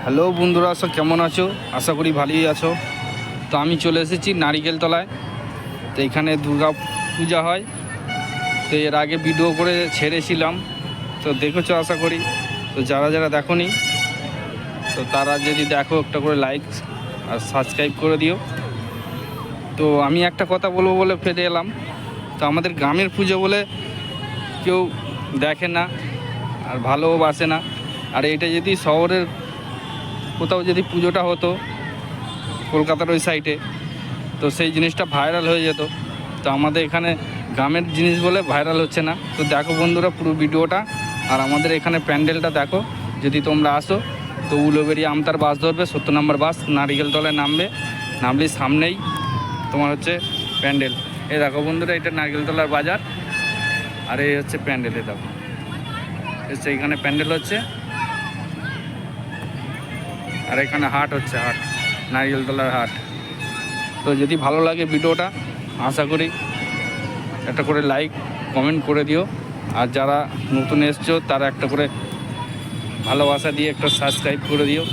Hello বন্ধুরা, সব কেমন আছো? আশা করি ভালোই আছো। তো আমি চলে এসেছি নারিকেল তলায়। তো এখানে দুর্গা পূজা হয়। তো এর আগে ভিডিও করে ছেড়েছিলাম, তো দেখেছো আশা করি। তো যারা যারা দেখোনি, তো তারা যদি দেখো একটা করে লাইক আর সাবস্ক্রাইব করে দিও। তো আমি একটা কথা বলবো বলে ফেলে এলাম। তো আমাদের গ্রামের পুজো বলে কেউ দেখে না আর ভালোবাসে না। আর এটা যদি শহরের কোথাও যদি পুজোটা হতো কলকাতার ওই সাইডে, তো সেই জিনিসটা ভাইরাল হয়ে যেত। তো আমাদের এখানে গ্রামের জিনিস বলে ভাইরাল হচ্ছে না। তো দেখো বন্ধুরা পুরো ভিডিওটা, আর আমাদের এখানে প্যান্ডেলটা দেখো। যদি তোমরা আসো তো উলোবেরিয়া আমতার বাস ধরবে, 70 নম্বর বাস, নারিকেল তলায় নামলেই সামনেই তোমার হচ্ছে প্যান্ডেল। এই দেখো বন্ধুরা, এটা নারিকেল তলার বাজার, আর এই হচ্ছে প্যান্ডেল। এ দেখো হচ্ছে এখানে প্যান্ডেল হচ্ছে, আর এখানে হাট হচ্ছে, হাট নারিকেলতলার হাট। তো যদি ভালো লাগে ভিডিওটা, আশা করি একটা করে লাইক কমেন্ট করে দিও। আর যারা নতুন এসছো তারা একটা করে ভালোবাসা দিয়ে একটা সাবস্ক্রাইব করে দিও।